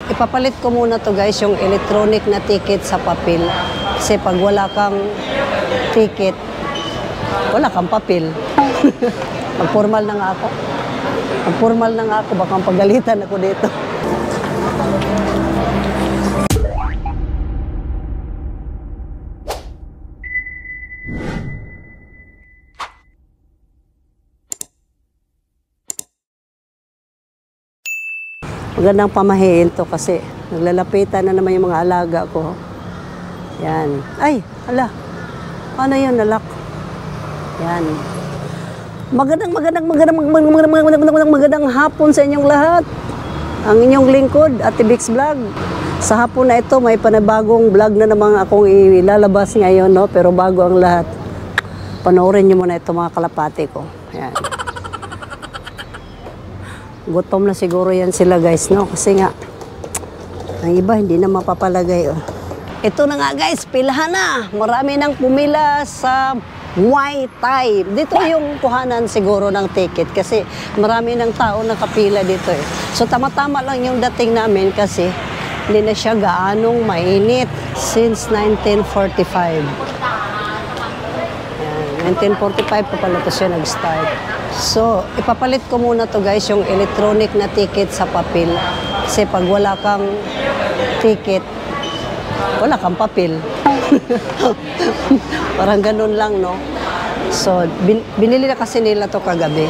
ipapalit ko muna to guys, yung electronic na ticket sa papel. Kasi pag wala kang ticket, wala kang papel. Pag-formal na nga ako. Pag-formal na nga ako, baka pagalitan ako dito. Magandang pamahiin to kasi naglalapitan na naman yung mga alaga ko. Yan. Ay, hala. Paano yun, nalak? Yan. Magandang hapon sa inyong lahat. Ang inyong lingkod, Ate Bix Vlog. Sa hapon na ito, may panibagong vlog na naman akong ilalabas ngayon, no? Pero bago ang lahat, panoorin nyo muna ito mga kalapati ko. Yan. Gutom na siguro yan sila guys, no? Kasi nga, ang iba hindi na mapapalagay, oh. Ito na nga guys, pilahan na. Marami nang pumila sa Muay Thai. Dito yung kuhanan siguro ng ticket kasi marami ng tao nakapila dito eh. So tama-tama lang yung dating namin kasi hindi na siya gaanong mainit since 1945. Yan, 1945 pa pala ito siya nag-start. So, ipapalit ko muna to guys, yung electronic na ticket sa papel. Kasi pag wala kang ticket, wala kang papel. Parang ganun lang, no? So, binili na kasi nila to kagabi.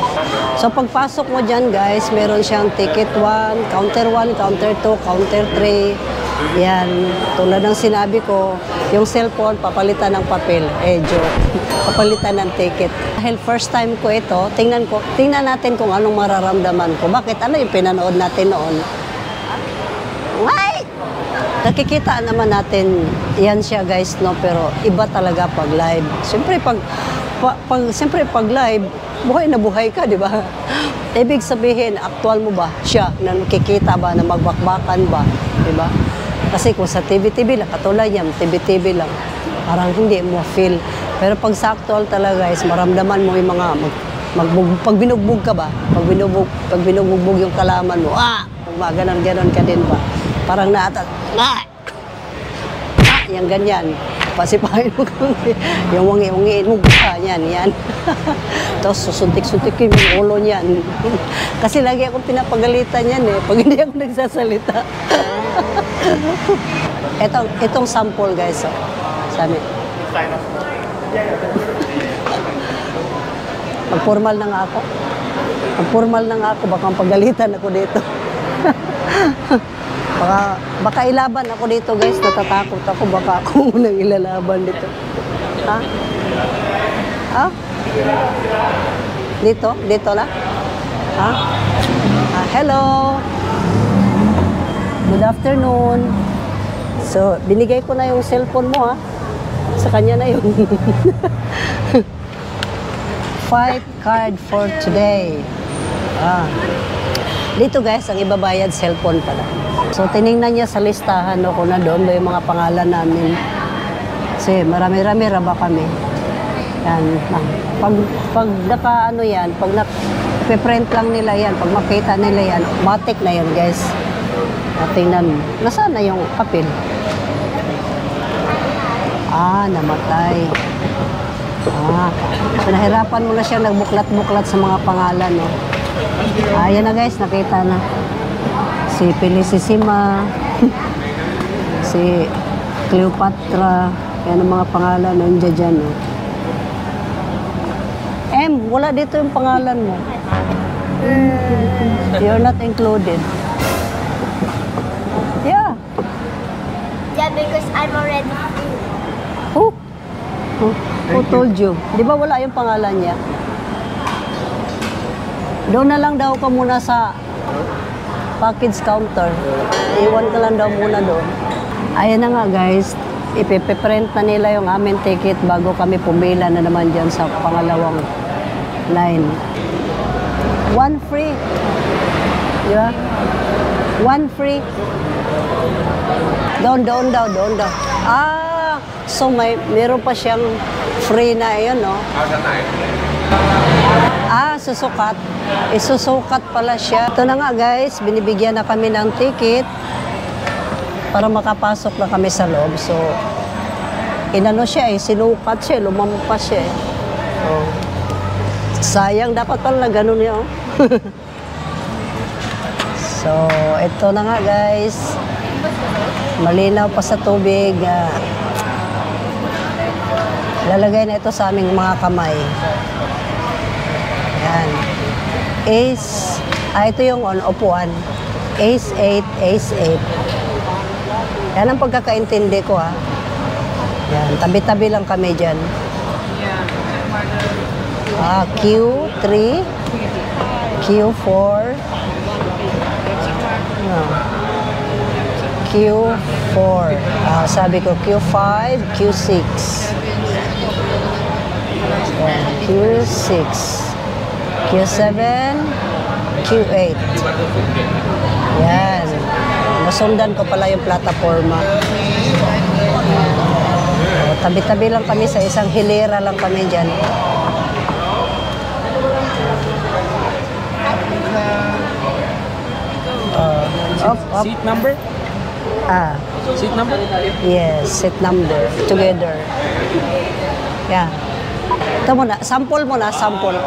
So, pagpasok mo dyan guys, meron siyang ticket 1, counter 1, counter 2, counter 3. Yan, tulad ng sinabi ko, yung cellphone, papalitan ng papel. Joke. Papalitan ng ticket. Dahil first time ko ito, tingnan natin kung anong mararamdaman ko. Bakit? Ano yung pinanood natin noon? Why? Nakikita naman natin, yan siya guys, no? Pero iba talaga pag live. Siyempre, pag live, buhay na buhay ka, di ba? Ibig sabihin, aktual mo ba siya na nakikita ba, na magbakbakan ba, di ba? Kasi kung sa TV-TV lang, katulad yan, TV-TV lang, parang hindi mo feel. Pero pag sa actual talaga guys, maramdaman mo yung mga, pag binugbog ka ba, pag binugbog yung kalaman mo, ganon ka din ba? Parang yung ganyan. Pasipahin mo kami. Yung wangi-wangiin mo, yan. Tapos susuntik-suntikin yung ulo niyan. Kasi lagi akong pinapagalitan yan eh, pag hindi ako nagsasalita. Itong sample guys, oh. Sabi. Pag-formal na nga ako. Pag-formal na nga ako, baka pagalitan ako dito. Baka ilaban ako dito guys, natatakot ako, baka ako unang ilalaban dito. Ha? Ha? Dito na? Ha? Hello! Good afternoon. So, binigay ko na yung cellphone mo ha. Sa kanya na yun. Fight card for today. Dito guys, ang ibabayad cellphone pala. So, tinignan niya sa listahan no, kung na doon ba yung mga pangalan namin. Kasi marami-rami raba kami. Yan. Pag naka-ano yan, pag naka-print lang nila yan, pag makita nila yan, matik na yun guys. Tingnan mo. Nasaan na yung papel? Namatay. So, nahirapan mo na siya nagbuklat-buklat sa mga pangalan. No? Yan na guys, nakita na. Si Felicissima, si Cleopatra, yan ang mga pangalan nandiyan dyan. No? Wala dito yung pangalan mo. You're not included. Yeah. Yeah, because I'm already free. Who told you? Di ba wala yung pangalan niya? Doon na lang daw ka muna sa package counter. Iwan ka lang daw muna doon. Ayan na nga guys, ipiprint na nila yung aming ticket bago kami pumila na naman dyan sa pangalawang line. One free. Yeah. One free. Doon daw. So meron pa siyang free na yun, no? Susukat. Isusukat pala siya. Ito na nga guys, binibigyan na kami ng ticket. para makapasok na kami sa loob. So, inano siya sinukat siya, lumampas siya Oh. Sayang, dapat pala ganun yun. So, ito na nga guys. Malinaw pa sa tubig. Lalagay na ito sa aming mga kamay. Yan. Ace, ito yung upuan. Ace 8, Ace 8. Yan ang pagkakaintindi ko Yan, tabi-tabi lang kami dyan. Q3, Q4, Q4. Sabi ko Q5, Q6. Q6, Q7, Q8. Yan. Nasundan ko pala yung plataforma. Tabi-tabi lang kami sa isang hilera lang kami dyan. Up. Seat number? Seat number? Yes, seat number. Together. Yeah. Ito muna. Sample muna. Sample.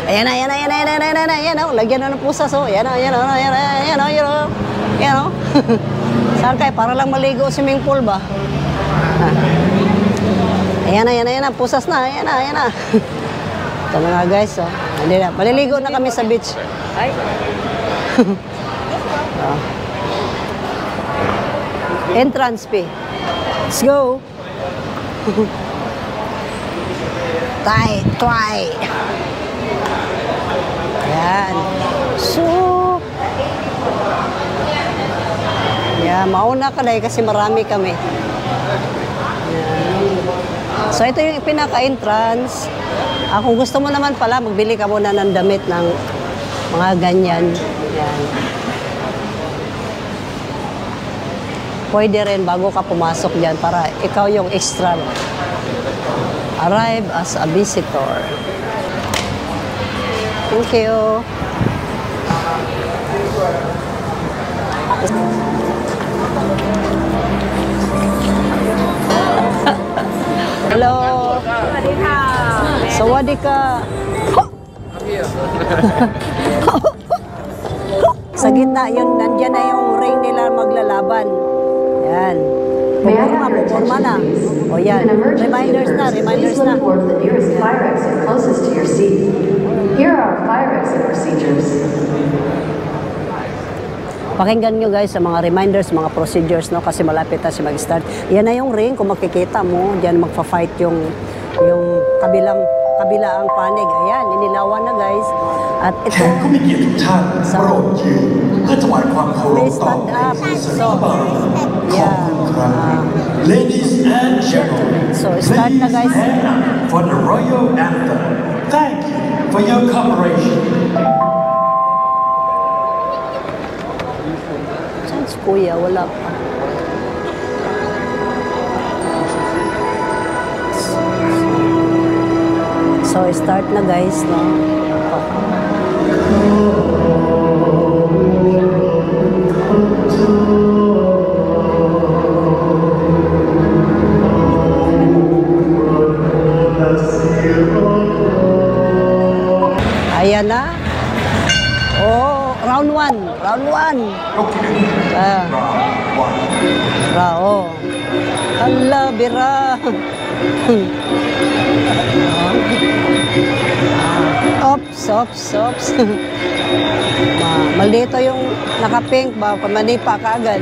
Ayan na. Lagyan na ng pusas. Ayan na. Saan kayo? Para lang maligo swimming pool ba? Ayan na. Pusas na. Ayan na. Ito na nga guys. Hindi na. Maliligo na kami sa beach. Entrance fee. Let's go. Try. Yan. So, mauna ka dahil kasi marami kami. Yan. So, ito yung pinaka-entrance. Kung gusto mo naman pala, magbili ka muna ng damit ng mga ganyan. Yan. Pwede rin bago ka pumasok dyan para ikaw yung extra. Arrive as a visitor. Thank you. Hello. Sawadika. Sa gitna, nandyan na yung ring nila maglalaban. Yan. Puporma na. O yan. Reminders na. Towards the nearest fire exit closest to your seat. Here are our fire exit procedures. Pakinggan nyo guys sa mga reminders, mga procedures, no? Kasi malapit na si mag-start. Yan na yung ring, kung makikita mo, diyan magfa-fight yung kabilaang panig. Ayan, inilawan na guys. At ito, please stand up. So, yeah. Ladies and gentlemen, So, start na guys. stand up for the royal anthem. Thank you for your cooperation. Saan si Kuya? Wala pa. So, start na guys, no? Ayan na. Oh, round 1. Round 1. Oh. Hala, bira. Ops. Maldito yung naka-pink ba? Manipa ka agad.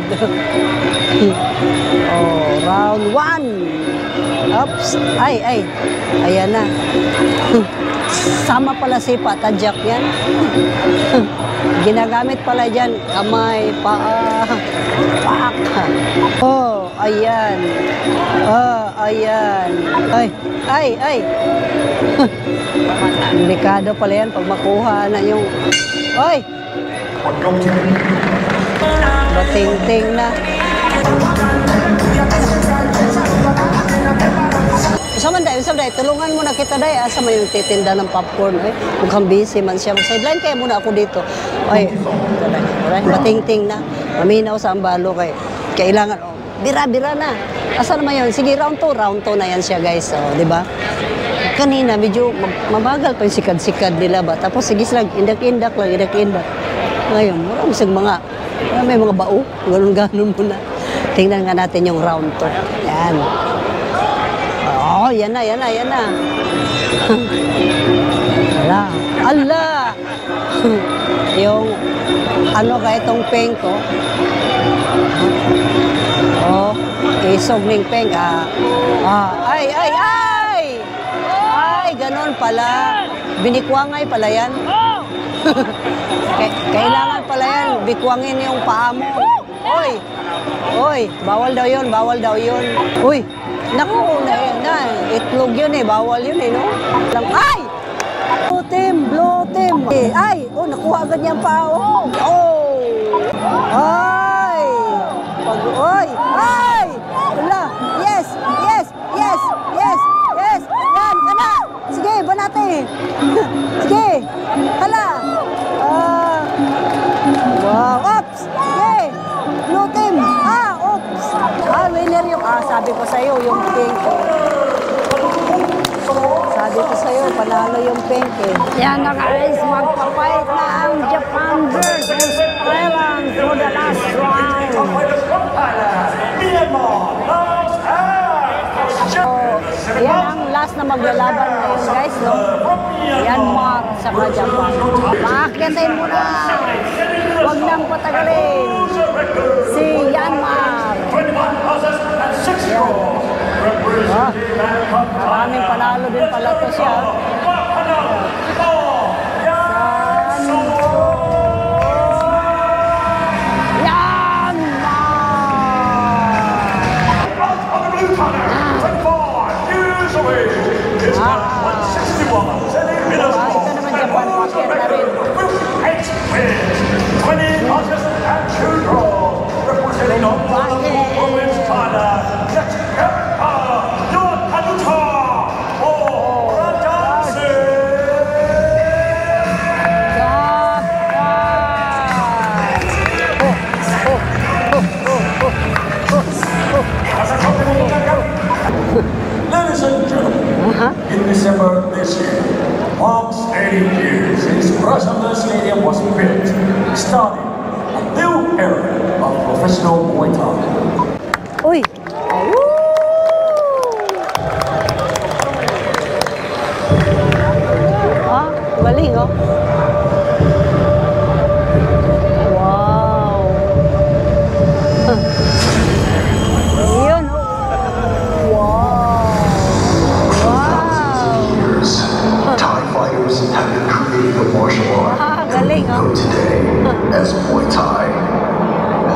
Oh, round 1. Ops. Ay. Ayan na. Sama pala si Patadjak yan. Ginagamit pala dyan. Kamay, paa, pak. Oh, ayan. Ayan. Ay. Delikado pala yan pag makuha na yung... Oy! Bating-ting na. Samanday, tulungan mo na kita day. Asa may yung titinda ng popcorn. Ay, mukhang busy man siya. Sideline kaya muna ako dito. Ay, matingting na. Maminaw sa ambalo kay. Kailangan, oh, bira-bira na. Asa naman yun? Sige, round 2 na yan siya guys. Oh, di ba? Kanina, medyo mabagal pa yung sikad-sikad nila ba? Tapos sige sila, indak-indak. Ngayon, may mga bao. Ganun-ganun muna. Tingnan nga natin yung round 2. Yan. Oh, yan na. Ala! Yung, ka itong peng ko. Oh, isog ning peng. Ay! Ay, ganon pala. Binikwangay pala yan. Kailangan pala yan, bikwangin yung paa mo. Oy, bawal daw yun. Uy, naku, itlog yun bawal yun no? Ay! Blue team. Ay, nakuha agad niya ang paa. Ay! Ay! Wala, yes! Yan, kana! Sige, banate! Sige! Hala! Wow! Oops! Sige! Blue team! Oops! Winner yung... sabi ko sa'yo, yung pink. Sabi ko sa'yo, panalo yung pink Yan na guys, magpapait na ang Japan versus Thailand for the last round. Yan ang last na maglalaban ngayon guys, no? Myanmar sa Japan. Paakyatin mo na! Huwag nang patagalin! Si Myanmar! Yan. Maraming panalo din pala to siya. Ladies and gentlemen, in December this year, marks 80 years since Rushmore Stadium was built, starting a new era of professional Muay Thai. Uy! Galing Wow! Ayun, Wow! Thai fighters have been creating a martial art galing known today as Muay Thai.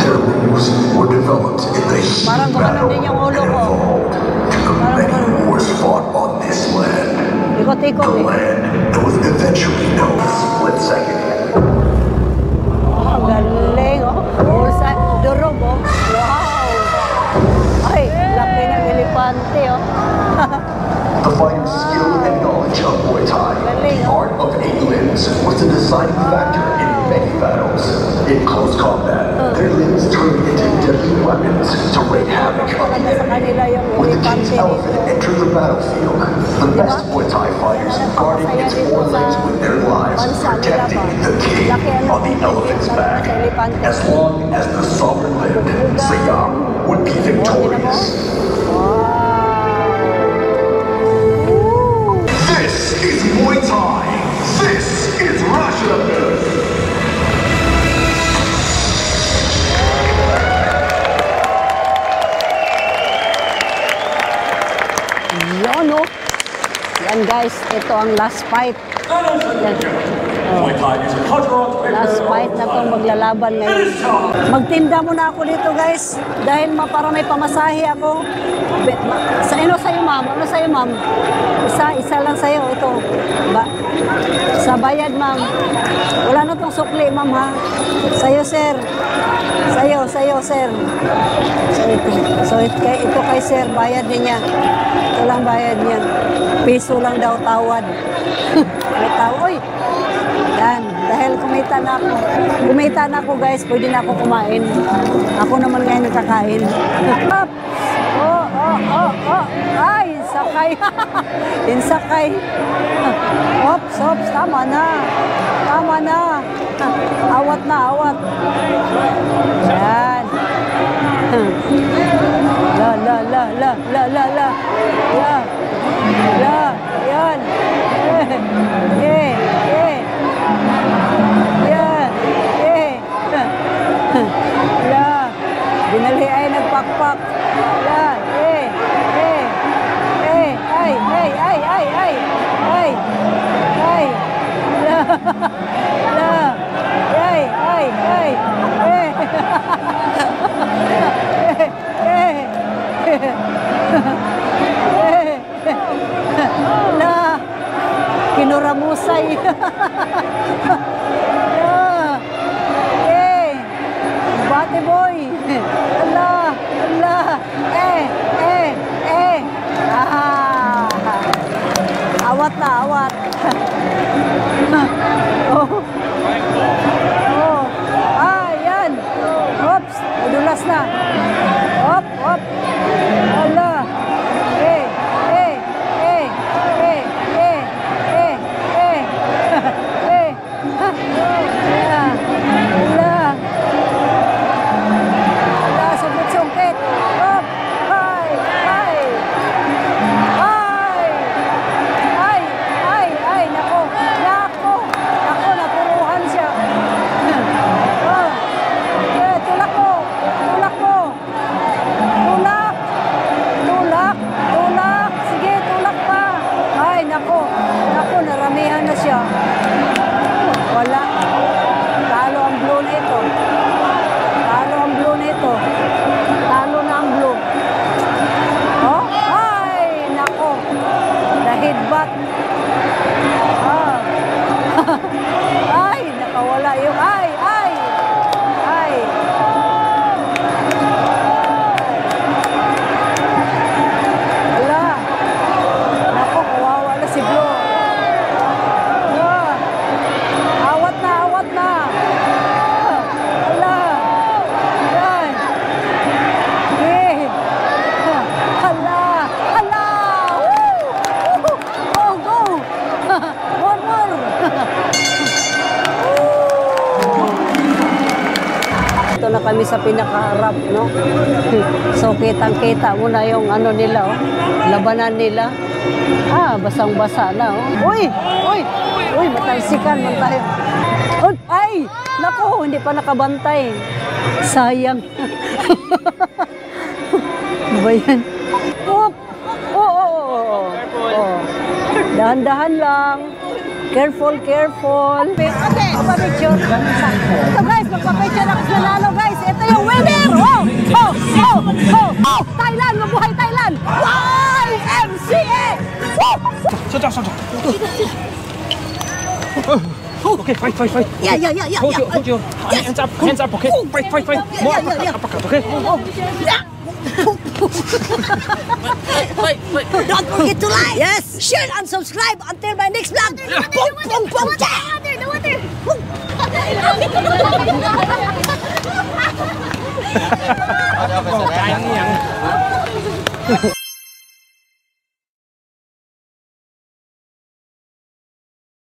Their moves were developed in the heat Parang battle din yung ulo and ko. evolved to the many wars fought on this land. Ikot-ikot The land that was eventually known as Split Second. Galing durog Wow! Ay, laki ng elepante The fighter's skill and knowledge of Muay Thai, the art of 8 limbs, was the deciding factor in many battles. In close combat, their limbs turned into deadly weapons to wreak havoc on the enemy. When the king's elephant entered the battlefield, the best Muay Thai fighters guarded its 4 legs with their lives, protecting the king on the elephant's back. As long as the sovereign lived, Siam would be victorious. This is Muay Thai. This is Russia. Yan guys, ito ang last fight. Muay Thai is a cultural Last fight na itong maglalaban ngayon. Magtinda muna ako dito guys. Dahil para may pamasahe ako. Sa'yo ma'am? Isa lang sa'yo. Ito. Sa bayad, ma'am. Wala na tong sukli, ma'am, ha? Sa'yo, sir. Sa'yo, sir. Ito kay sir, bayad niya. Ito lang bayad niya. Piso lang daw tawad. May tawad. Uy! Yan. Dahil kumita na ako. Kumita na ako, guys. Pwede na ako kumain. Ako naman ngayon nakakain. Ay, sakay. Insakay. Ops. Tama na. Awat na. Yan. Yan. Binali ay nagpakpak. Kinuramusay. Bate boy. Allah. Awat na, awat. Yan. Oops, madulas na. Op. Allah. Sungkit. Op. Nako, napuruhan siya. Tulak mo. Tulak. Sige, tulak pa. Ay, nako, naramihan na siya. Wala. Talo ang blue nito. Talo na ang blue. Oh, ay, nako. The headbutt. Ay, nakawala yung ay. Ala. Nako, kawawa na si Blue. Awat na. Ala. Yan. Ala. Woo! Oh, go. More. Ito na kami sa pinakaharap, no? So, kitang-kita mo na yung ano nila, oh. Labanan nila. Basang-basa na, oh. Uy, matalsikan man tayo. Ay, naku, hindi pa nakabantay. Sayang. Ano ba yan? Dahan-dahan lang. Careful. Okay, magpapicture. Ito guys, magpapicture ako sa nanalo guys. Ito yung winner! Thailand! Mabuhay Thailand! YMCA! Stop. Okay, fight. Yeah. Hold your hands up, okay? Fight. More uppercut, okay? Don't forget to like, share, and subscribe until my next vlog. No wonder.